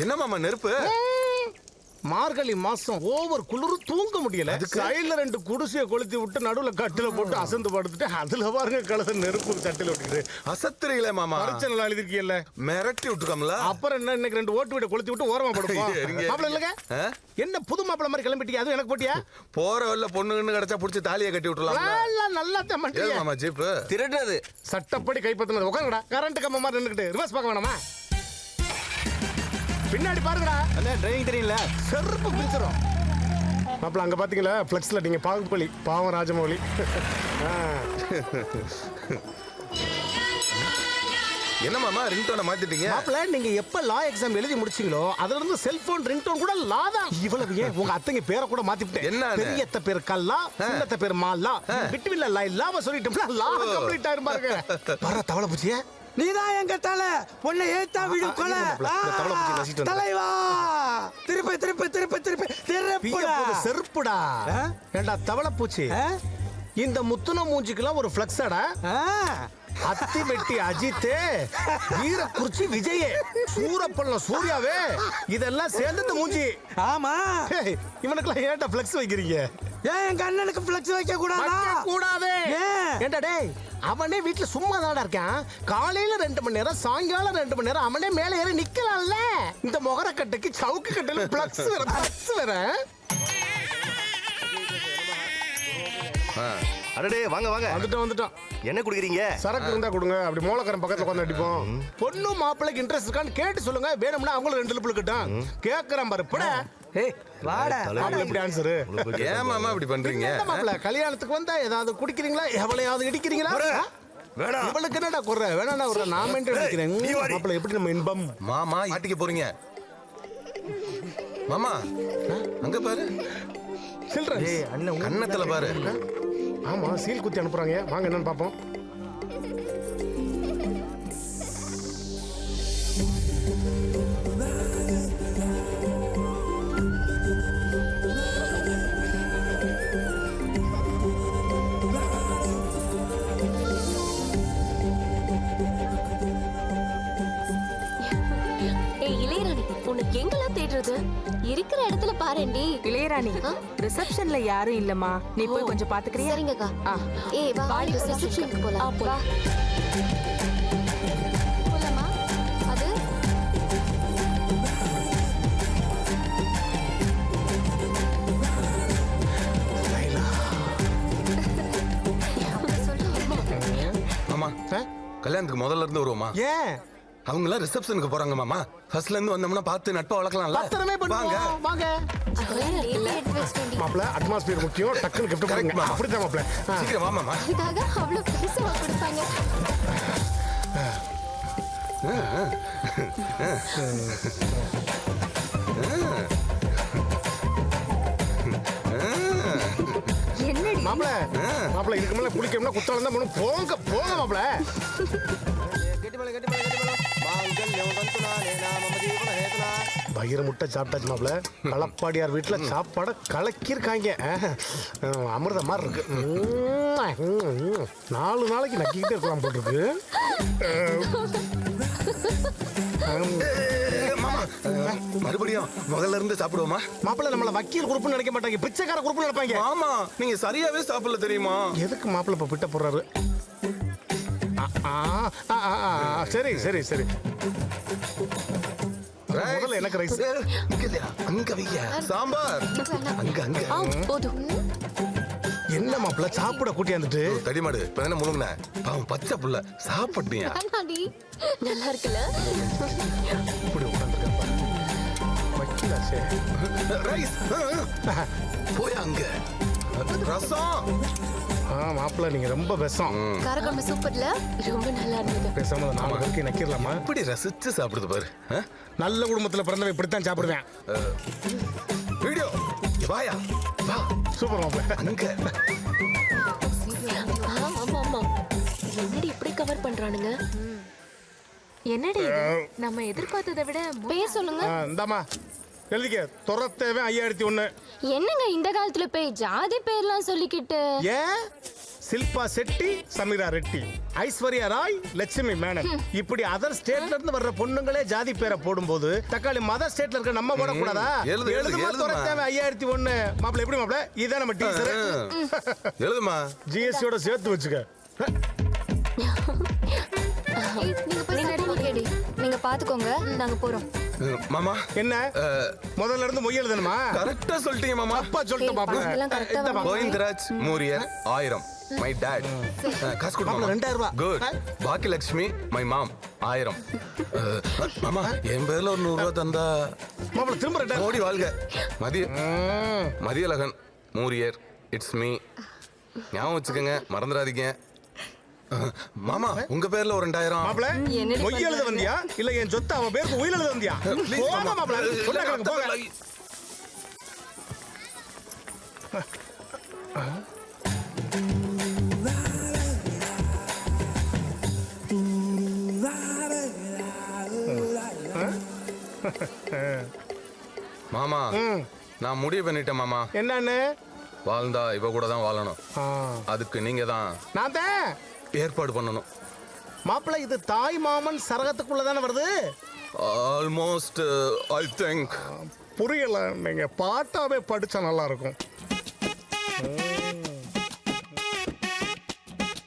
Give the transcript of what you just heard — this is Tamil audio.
என்ன மாமா நெருப்பு? மார்கழி மாசம் ஓவர் குளிர் தூங்க முடியல. சைடுல 2 குடிசையை கொளுத்தி விட்டு நடுவுல கட்டில போட்டு அசந்து படுத்துட்டு அதுல பாருங்க கலச நெருப்பு தட்டில விட்டுக்கிட்டு அசத்துறீங்களே மாமா. பிரச்சனை எழுதிருக்கீல்ல, மிரட்டி விட்டுக்கோம்ல. அப்புறம் என்ன, இன்னைக்கு 2 ஓட்டு வீட்டை கொளுத்தி விட்டு ஓரமா படுப்போம். மாப்பிள்ள இல்லங்க, என்ன புது மாப்பிள்ள மாதிரி கிளம்பிட்டீங்க? அது எனக்கு போட்டியா? போற வல்ல பொண்ணுன்னு கிடைச்சா புடிச்சு தாலியை கட்டி விட்டுலாம். நல்லா தான் மாமா ஜீப் திருடுறது சட்டப்படி கைப்பற்றினது. உட்காருங்கடா, கரண்ட் கம்ப மாதிரி நின்னுக்கிட்டு ரிவர்ஸ் பார்க்க வேணாமா? பின்னாடி பாருங்கடா. அண்ணா டிரைவிங் தெரியல, செருப்பு பிடிச்சிரும். மாப்பிள்ள அங்க பாத்தீங்களா பிளெக்ஸ்ல, நீங்க பாகுபலி பாவம் ராஜமௌலி. என்ன மாமா ரிங்டோனை மாத்திட்டீங்க? மாப்பிள்ள நீங்க எப்ப லா எக்ஸாம் எழுதி முடிச்சீங்களோ அதுல இருந்து செல்போன் ரிங்டோன் கூட லா தான். இவ்வளவு ஏன் உங்க அத்தைங்க பேரை கூட மாத்திட்டேன். என்ன பெரியத்த பேர் கல்லா, சின்னத்த பேர் மாலா, பிட்வீன்ல லா இல்லாம சொல்லிட்டோம்னா லா கம்ப்ளீட் ஆயிரும் பாருங்க. வர தவளை பூச்சியே, நீதான் எங்க தலை பொண்ணை ஏத்தா விடும் கொலை. தலைவா திருப்பி திருப்பி திருப்பி திருப்பி திருப்பிடா செருப்புடா. ஏண்டா தவளை பூச்சி, இந்த முத்துன மூஞ்சிக்கெல்லாம் ஒரு பிளக்ஸாடா. அத்தி வெட்டி அஜித்தே, வீரக்குறிச்சி விஜயே, சூரப்பள்ளம் சூர்யாவே, இதெல்லாம் சேர்ந்து மூஞ்சி. ஆமா, இவனுக்குலாம் ஏன்டா பிளக்ஸ் வைக்கிறீங்க? ஏன் எங்க அண்ணனுக்கு பிளக்ஸ் வைக்க கூடாதா? கூடாதே. ஏண்டா டேய், அவனே வீட்டுல சும்மா தாடா இருக்கான். காலையில 2 மணி நேரம், சாயங்காலம் 2 மணி நேரம் அவனே மேல ஏறி நிக்கலாம்ல. இந்த முகரக்கட்டைக்கு சவுக்கு கட்டையில பிளக்ஸ் வேற, பிளக்ஸ் வேற. அடடே வாங்க வாங்க. வந்துட்டோம். என்ன குடிக்கிறீங்க? சரக்கு இருந்தா கொடுங்க, அப்படி மூலக்காரன் பக்கத்துல உட்காந்து அடிப்போம். பொண்ணு மாப்பிள்ளைக்கு இன்ட்ரெஸ்ட் இருக்கான்னு கேட்டு சொல்லுங்க, வேணும்னா அவங்களும் 2 லிப்பிள் கிட்டான். கேக்குறான் பாரு பட. ஏய் வாடா. எப்படி ஆன்சர்? ஏன் மாமா இப்படி பண்றீங்க? மாப்பிள்ள கல்யாணத்துக்கு வந்தா ஏதாவது குடிக்கிறீங்களா, எவளையாவது இடிக்கிறீங்களா? வேணாம். இவளுக்கு என்னடா குறை? வேணா ஒரு நான் மெயின்டைன் பண்ணிக்கிறேன். மாப்பிள்ள எப்படி நம்ம இன்பம்? மாமா ஆட்டிக்க போறீங்க? மாமா அங்க பாரு, சில்ட்ரன். ஏய் அண்ணன் கண்ணத்துல பாரு. ஆமா, சீல் குத்தி அனுப்புறாங்க. வாங்க என்னன்னு பாப்போம். எங்கெல்லாம் தேடுறது? இருக்கிற இடத்துல பாருண்டி. இளையராணி, ரிசப்ஷன்ல யாரும் இல்லம்மா, நீ போய் கொஞ்சம் பாத்துக்கறியா? சரிங்கக்கா. ஏய் வா, ரிசப்ஷனுக்கு போலாம். வா போலாமா? அது மாமா கல்யாணத்துக்கு முதல்ல இருந்து வருவோமா? ஏன் அவங்களாம் ரிசப்ஷனுக்கு போறாங்க மாமா. ஃபர்ஸ்ட்ல இருந்து வந்தோம்னா பார்த்து நட்பா வளர்க்கலாம்ல. பத்திரமே பண்ணுவாங்க. வாங்க மாப்ள, அட்மாஸ்பியர் முக்கியம். டக்குனு கிஃப்ட் கொடுங்க. அப்படிதான் மாப்ள. சீக்கிரம் வா மாமா. இதுக்காக அவ்வளவு பைசா கொடுப்பாங்க. என்னடி மாப்ள, மாப்ள இதுக்கு மேல குளிக்கணும்னா குத்தாலம் தான் பண்ணும். போங்க போங்க மாப்ள. பயிர முட்டை சாப்பிட்டாச்சு மாப்ள. களப்பாடியார் வீட்டுல சாப்பாட கலக்கிருக்காங்க. அமிர்த மாதிரி இருக்கு. 4 நாளைக்கு நக்கிக்கிட்டே இருக்கலாம் போட்டுருக்கு. மறுபடியும் முதல்ல இருந்து சாப்பிடுவோமா? மாப்பிள்ள நம்மள வக்கீல் குரூப்னு நினைக்க மாட்டாங்க, பிச்சைக்கார குரூப்னு நினைப்பாங்க. ஆமா, நீங்க சரியாவே சாப்பிடல தெரியுமா? எதுக்கு மாப்பிள்ள இப்ப பிட்ட போடுறாரு? சரி சரி சரி. முதல்ல எனக்கு ரைஸ். அங்க வையா சாம்பார். அங்க அங்க போதும். என்ன மாப்பிள்ள சாப்பிட கூட்டியாந்துட்டு? தடிமாடு இப்ப என்ன முழுங்குன? பாவம் பச்சை புள்ள சாப்பிட்டியா? நல்லா இருக்குல்ல? இப்படி உட்கார்ந்துருக்கப்பா. வக்கீலாச்சே. ரைஸ் போய் அங்க ரசம். மாப்பிள்ள நீங்க ரொம்ப விஷம். காரக்குழம்பு சூப்பர்ல, ரொம்ப நல்லா இருந்தது. பேசாம 4 பேருக்கு நக்கிரலாமா? இப்படி ரசிச்சு சாப்பிடுது பாரு. நல்ல குடும்பத்துல பிறந்தவன் இப்படித்தான் சாப்பிடுவேன். வீடியோ வாயா வா. சூப்பர் மாப்பிள்ள. அங்க ஆமா ஆமா. என்னடி இப்படி கவர் பண்றானுங்க? என்னடி நம்ம எதிர்பார்த்ததை விட பேர் சொல்லுங்க. இந்தாமா எழுதிக்க. துரத்தேவன் 5001. என்னங்க இந்த காலத்துல போய் ஜாதி பேர்லாம் சொல்லிக்கிட்டு? ஏன் சில்பா செட்டி, சமீரா ரெட்டி, ஐஸ்வர்யா ராய், லட்சுமி மேனன். இப்படி அதர் ஸ்டேட்ல இருந்து வர்ற பொண்ணுங்களே ஜாதி பேரை போடும்போது தக்காளி மதர் ஸ்டேட்ல இருக்க நம்ம போடக்கூடாதா? எழுது, எழுது, எழுதுமா எழுதுமா. துரத்தாம 5001. மாப்பிள்ள எப்படி மாப்பிள்ள? இதான் நம்ம டீச்சர். எழுதுமா. ஜிஎஸ்டியோட சேர்த்து வச்சுக்க. நீங்க பாத்துக்கோங்க, நாங்க போறோம். மாமா என்ன முதல்ல இருந்து மொய் எழுதணுமா? கரெக்டா சொல்லிட்டீங்க மாமா. அப்பா சொல்லிட்டு இதெல்லாம் correct ஆ மாப்பிள்ள. கோவிந்தராஜ் மூரியர் 1000. My dad. காசு கொடு மாப்பிள்ள, மாமா. 2000 ரூபாய். குட். Bhagyalakshmi my mom 1000. மாமா என் பேர்ல ஒரு 100 ரூபாய் தந்தா மாப்பிள்ள திரும்ப 2000. ஓடி வாழ்க. மதியழகன் மூரியர் இட்ஸ் மீ. ஞாபகம் வச்சுக்கோங்க, மறந்துடாதீங்க. மாமா உங்க பேர்ல ஒரு 2000. மாப்பிள்ள மொய் எழுத வந்தியா இல்ல என் சொத்தை அவன் பேருக்கு உயிர் எழுத வந்தியா? போங்க மாப்பிள்ள, சொன்ன கணக்கு போங்க. மாமா நான் முடிவு பண்ணிட்டேன் மாமா. என்னன்னு? வாழ்ந்தா இவ கூட தான் வாழணும். ஆ, அதுக்கு நீங்க தான் நான் தான். ஏற்பாடு பண்ணணும். மாப்பிள்ள இது தாய் மாமன் சரகத்துக்குள்ள தானே வருது? Almost I think. புரியல, நீங்க பாட்டாவே படிச்சா நல்லா இருக்கும்.